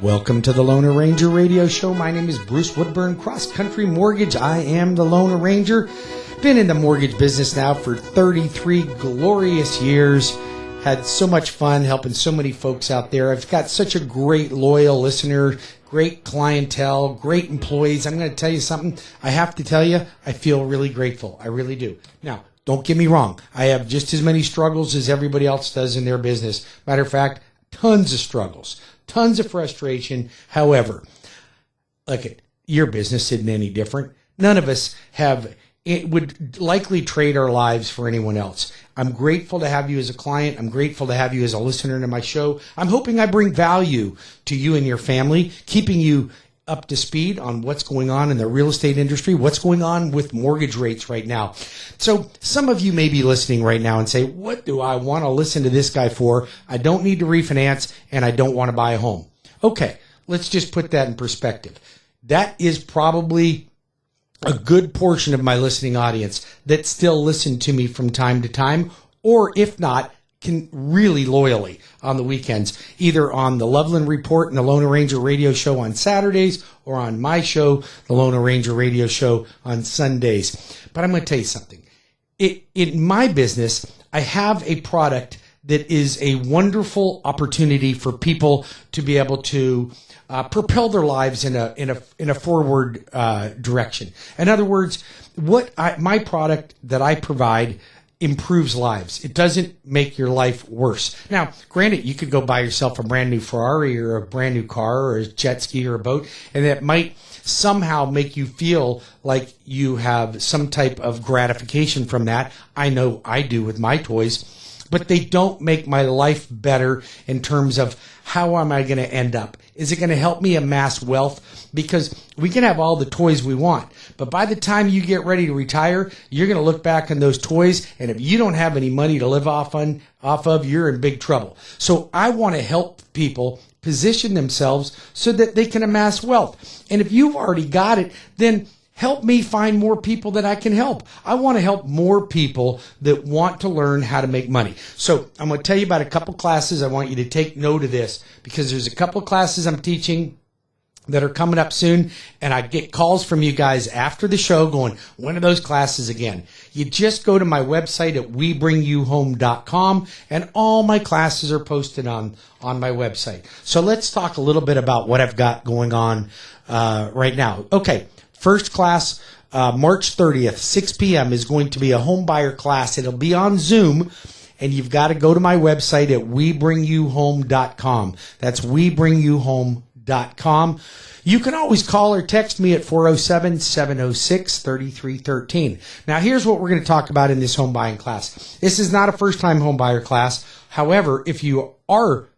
Welcome to the Lone Ranger Radio Show. My name is Bruce Woodburn, CrossCountry Mortgage. I am the Lone Ranger. Been in the mortgage business now for 33 glorious years. Had so much fun helping so many folks out there. I've got such a great loyal listener, great clientele, great employees. I'm going to tell you something. I have to tell you, I feel really grateful. I really do. Now, don't get me wrong. I have just as many struggles as everybody else does in their business. Matter of fact, tons of struggles. Tons of frustration. However, look at your business isn't any different. None of us would likely trade our lives for anyone else. I'm grateful to have you as a client. I'm grateful to have you as a listener to my show. I'm hoping I bring value to you and your family, keeping you up to speed on what's going on in the real estate industry, what's going on with mortgage rates right now. So some of you may be listening right now and say, what do I want to listen to this guy for? I don't need to refinance and I don't want to buy a home. Okay, let's just put that in perspective. That is probably a good portion of my listening audience that still listen to me from time to time, or if not, can really loyally on the weekends, either on the Loveland Report and the Lone Ranger Radio Show on Saturdays or on my show, the Lone Ranger Radio Show on Sundays. But I'm going to tell you something. In my business, I have a product that is a wonderful opportunity for people to be able to propel their lives in a forward direction. In other words, my product that I provide improves lives. It doesn't make your life worse. Now, granted, you could go buy yourself a brand new Ferrari or a brand new car or a jet ski or a boat, and that might somehow make you feel like you have some type of gratification from that. I know I do with my toys, but they don't make my life better in terms of how am I going to end up? Is it going to help me amass wealth? Because we can have all the toys we want, but by the time you get ready to retire, you're going to look back on those toys, and if you don't have any money to live off of, you're in big trouble. So I want to help people position themselves so that they can amass wealth. And if you've already got it, then help me find more people that I can help. I want to help more people that want to learn how to make money. So I'm going to tell you about a couple classes. I want you to take note of this because there's a couple classes I'm teaching that are coming up soon, and I get calls from you guys after the show going, when are those classes again? You just go to my website at WeBringYouHome.com, and all my classes are posted on my website. So let's talk a little bit about what I've got going on right now. Okay. First class, March 30th, 6 p.m. is going to be a home buyer class. It'll be on Zoom, and you've got to go to my website at WeBringYouHome.com. That's WeBringYouHome.com. You can always call or text me at 407-706-3313. Now, here's what we're going to talk about in this home buying class. This is not a first-time home buyer class. However, if you are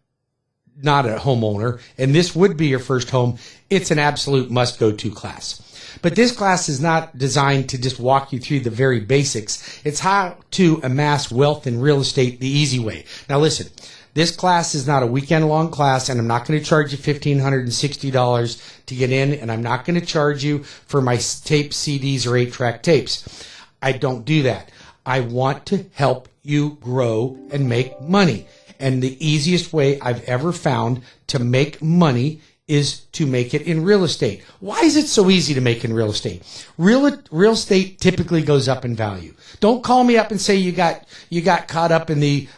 not a homeowner, and this would be your first home, it's an absolute must-go-to class. But this class is not designed to just walk you through the very basics. It's how to amass wealth in real estate the easy way. Now listen, this class is not a weekend-long class, and I'm not going to charge you $1,560 to get in, and I'm not going to charge you for my tape CDs or 8-track tapes. I don't do that. I want to help you grow and make money. And the easiest way I've ever found to make money is to make it in real estate. Why is it so easy to make in real estate? Real estate typically goes up in value. Don't call me up and say you got caught up in the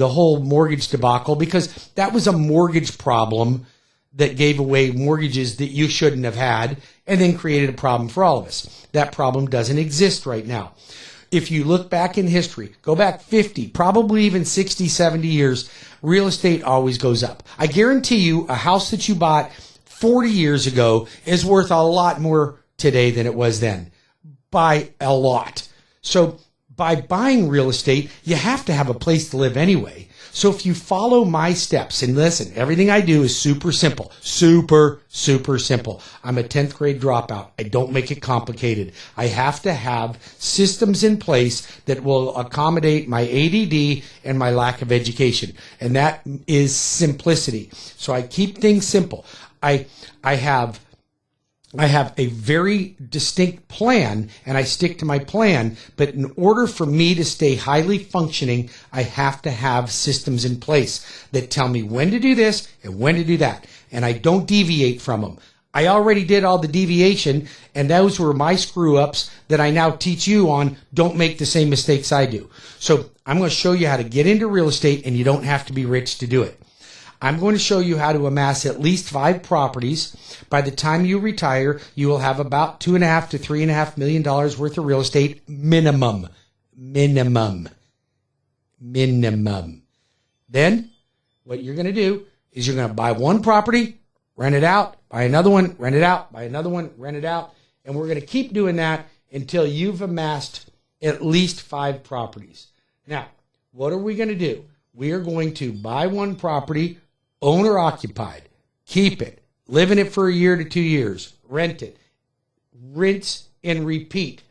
whole mortgage debacle, because that was a mortgage problem that gave away mortgages that you shouldn't have had and then created a problem for all of us. That problem doesn't exist right now. If you look back in history, go back 50, probably even 60, 70 years, real estate always goes up. I guarantee you a house that you bought 40 years ago is worth a lot more today than it was then, by a lot. So by buying real estate, you have to have a place to live anyway. So if you follow my steps, and listen, everything I do is super simple, super, super simple. I'm a 10th grade dropout. I don't make it complicated. I have to have systems in place that will accommodate my ADD and my lack of education. And that is simplicity. So I keep things simple. I have I have a very distinct plan, and I stick to my plan. But in order for me to stay highly functioning, I have to have systems in place that tell me when to do this and when to do that. And I don't deviate from them. I already did all the deviation, and those were my screw-ups that I now teach you on. Don't make the same mistakes I do. So I'm going to show you how to get into real estate, and you don't have to be rich to do it. I'm going to show you how to amass at least 5 properties. By the time you retire, you will have about $2.5 to $3.5 million worth of real estate minimum. Then what you're going to do is you're going to buy one property, rent it out, buy another one, rent it out, buy another one, rent it out. And we're going to keep doing that until you've amassed at least 5 properties. Now, what are we going to do? We are going to buy one property, owner occupied, keep it, live in it for a year to 2 years, rent it, rinse and repeat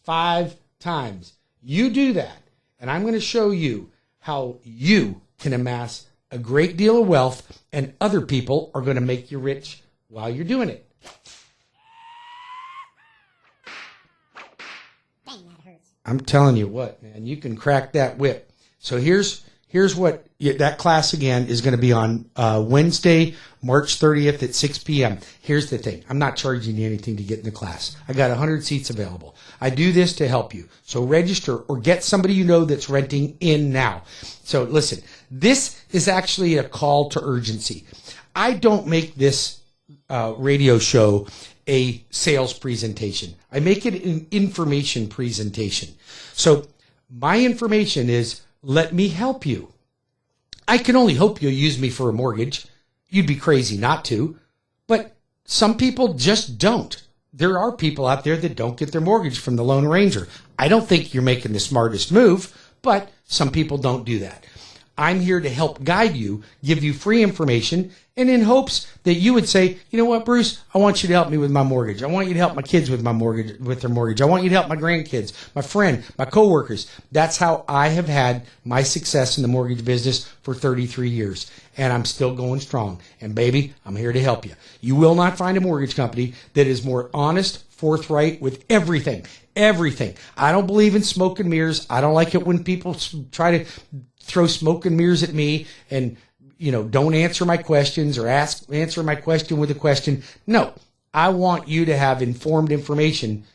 5 times. You do that, and I'm going to show you how you can amass a great deal of wealth, and other people are going to make you rich while you're doing it. Dang, that hurts. I'm telling you what, man, you can crack that whip. So here's what that class again is going to be on Wednesday, March 30th at 6 p.m. Here's the thing. I'm not charging you anything to get in the class. I got 100 seats available. I do this to help you. So register or get somebody you know that's renting in now. So listen, this is actually a call to urgency. I don't make this radio show a sales presentation. I make it an information presentation. So my information is, let me help you. I can only hope you'll use me for a mortgage. You'd be crazy not to. But some people just don't. There are people out there that don't get their mortgage from the Lone Ranger. I don't think you're making the smartest move, but some people don't do that. I'm here to help guide you, give you free information, and in hopes that you would say, you know what, Bruce, I want you to help me with my mortgage. I want you to help my kids with their mortgage. I want you to help my grandkids, my friend, my coworkers. That's how I have had my success in the mortgage business for 33 years. And I'm still going strong. And baby, I'm here to help you. You will not find a mortgage company that is more honest, forthright with everything. Everything. I don't believe in smoke and mirrors. I don't like it when people try to throw smoke and mirrors at me and, don't answer my questions or answer my question with a question. No, I want you to have informed information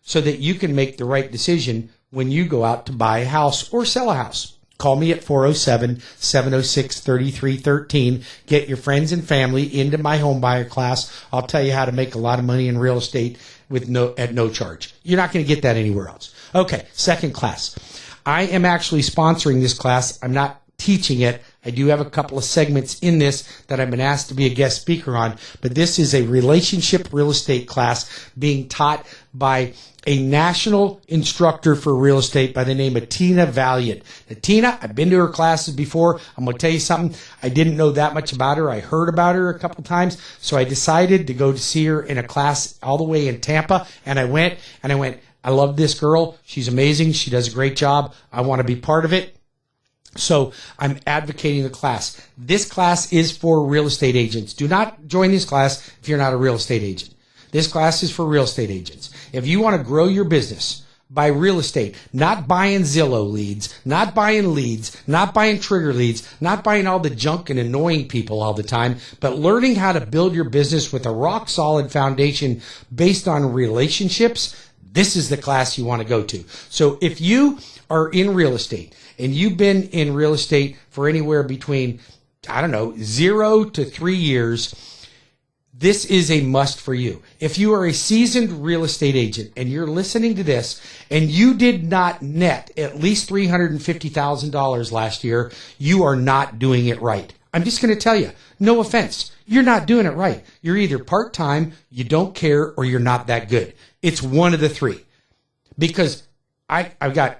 so that you can make the right decision when you go out to buy a house or sell a house. Call me at 407-706-3313. Get your friends and family into my Homebuyer class. I'll tell you how to make a lot of money in real estate at no charge. You're not going to get that anywhere else. Okay, second class. I am actually sponsoring this class. I'm not teaching it. I do have a couple of segments in this that I've been asked to be a guest speaker on, but this is a relationship real estate class being taught by a national instructor for real estate by the name of Tina Valiant. Now, Tina, I've been to her classes before. I'm going to tell you something. I didn't know that much about her. I heard about her a couple times, so I decided to go to see her in a class all the way in Tampa, and I went, I love this girl. She's amazing. She does a great job. I want to be part of it. So I'm advocating the class. This class is for real estate agents. Do not join this class if you're not a real estate agent. This class is for real estate agents. If you want to grow your business by real estate, not buying Zillow leads, not buying trigger leads, not buying all the junk and annoying people all the time, but learning how to build your business with a rock solid foundation based on relationships, this is the class you want to go to. So if you are in real estate and you've been in real estate for anywhere between, 0 to 3 years, this is a must for you. If you are a seasoned real estate agent and you're listening to this and you did not net at least $350,000 last year, you are not doing it right. I'm just going to tell you, no offense, you're not doing it right. You're either part-time, you don't care, or you're not that good. It's one of the three. Because I've got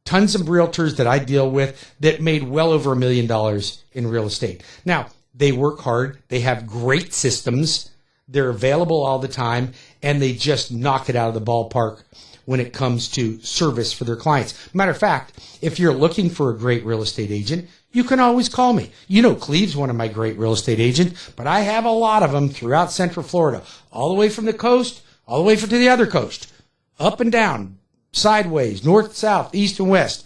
tons of realtors that I deal with that made well over $1 million in real estate. Now, they work hard. They have great systems. They're available all the time, and they just knock it out of the ballpark when it comes to service for their clients. Matter of fact, if you're looking for a great real estate agent, you can always call me. You know, Cleve's one of my great real estate agents, but I have a lot of them throughout Central Florida, all the way from the coast, all the way to the other coast, up and down, sideways, north, south, east, and west.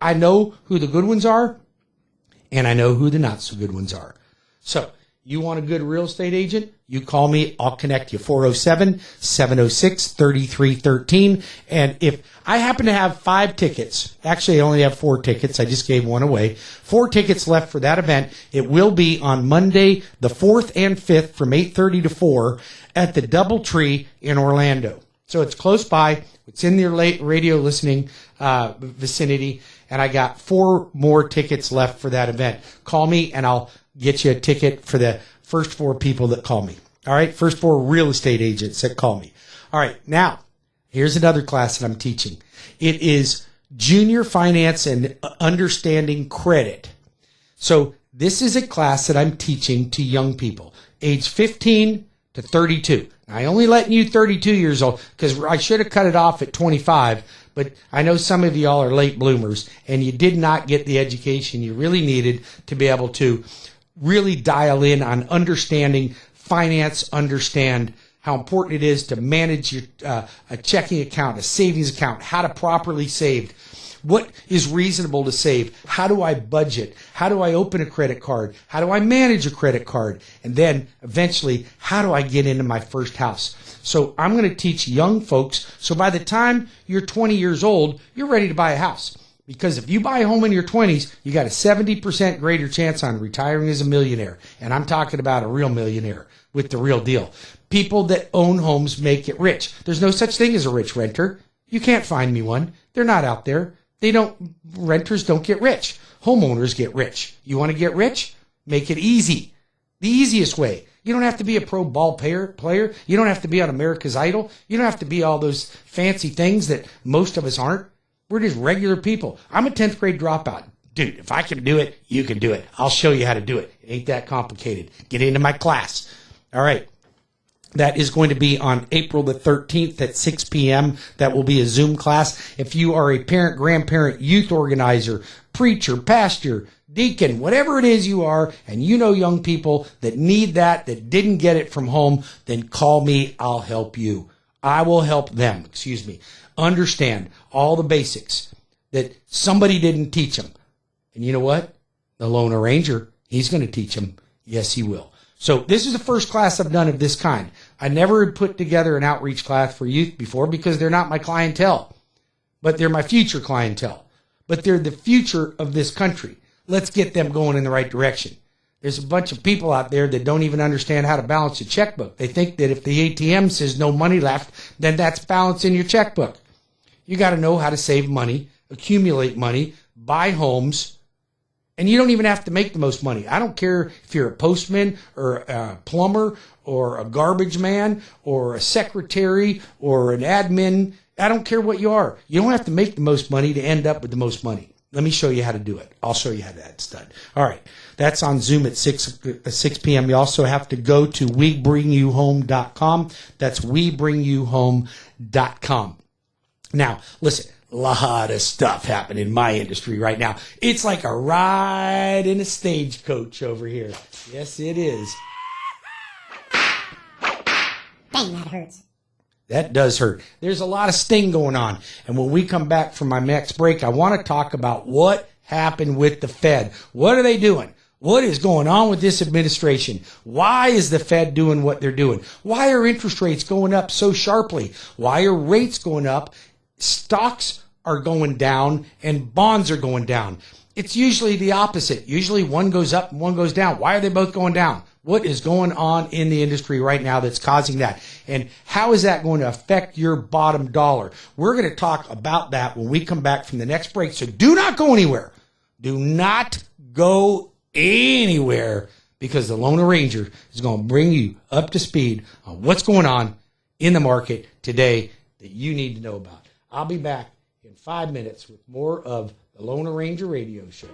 I know who the good ones are, and I know who the not so good ones are. So, you want a good real estate agent? You call me. I'll connect you. 407-706-3313. And if I happen to have 5 tickets, actually I only have 4 tickets. I just gave one away. 4 tickets left for that event. It will be on Monday, the 4th and 5th from 8:30 to 4 at the DoubleTree in Orlando. So it's close by. It's in your radio listening vicinity. And I got 4 more tickets left for that event. Call me and I'll get you a ticket for the first 4 people that call me. All right, first 4 real estate agents that call me. All right, now, here's another class that I'm teaching. It is Junior Finance and Understanding Credit. So this is a class that I'm teaching to young people, age 15 to 32. I only letting you 32 years old because I should have cut it off at 25, but I know some of y'all are late bloomers and you did not get the education you really needed to be able to really dial in on understanding finance, understand how important it is to manage your a checking account, a savings account, how to properly save, what is reasonable to save, how do I budget, how do I open a credit card, how do I manage a credit card, and then eventually, how do I get into my first house? So I'm going to teach young folks, so by the time you're 20 years old, you're ready to buy a house. Because if you buy a home in your 20s, you got a 70% greater chance on retiring as a millionaire. And I'm talking about a real millionaire with the real deal. People that own homes make it rich. There's no such thing as a rich renter. You can't find me one. They're not out there. Renters don't get rich. Homeowners get rich. You want to get rich? Make it easy. The easiest way. You don't have to be a pro ball player. You don't have to be on America's Idol. You don't have to be all those fancy things that most of us aren't. We're just regular people. I'm a 10th grade dropout. Dude, if I can do it, you can do it. I'll show you how to do it. It ain't that complicated. Get into my class. All right. That is going to be on April the 13th at 6 p.m. That will be a Zoom class. If you are a parent, grandparent, youth organizer, preacher, pastor, deacon, whatever it is you are, and you know young people that need that didn't get it from home, then call me. I'll help you. I will help them, understand all the basics that somebody didn't teach them. And you know what? The Lone Ranger, he's going to teach them. Yes, he will. So this is the first class I've done of this kind. I never had put together an outreach class for youth before because they're not my clientele, but they're my future clientele. But they're the future of this country. Let's get them going in the right direction. There's a bunch of people out there that don't even understand how to balance a checkbook. They think that if the ATM says no money left, then that's balance in your checkbook. You got to know how to save money, accumulate money, buy homes, and you don't even have to make the most money. I don't care if you're a postman or a plumber or a garbage man or a secretary or an admin. I don't care what you are. You don't have to make the most money to end up with the most money. Let me show you how to do it. I'll show you how that's done. All right. That's on Zoom at 6 p.m. You also have to go to WeBringYouHome.com. That's WeBringYouHome.com. Now, listen, a lot of stuff happening in my industry right now. It's like a ride in a stagecoach over here. Yes, it is. Dang, that hurts. That does hurt. There's a lot of sting going on. And when we come back from my next break, I want to talk about what happened with the Fed. What are they doing? What is going on with this administration? Why is the Fed doing what they're doing? Why are interest rates going up so sharply? Why are rates going up? Stocks are going down and bonds are going down. It's usually the opposite. Usually one goes up and one goes down. Why are they both going down? What is going on in the industry right now that's causing that? And how is that going to affect your bottom dollar? We're going to talk about that when we come back from the next break. So do not go anywhere. Do not go anywhere because the Lone Ranger is going to bring you up to speed on what's going on in the market today that you need to know about. I'll be back in 5 minutes with more of the Lone Ranger Radio Show.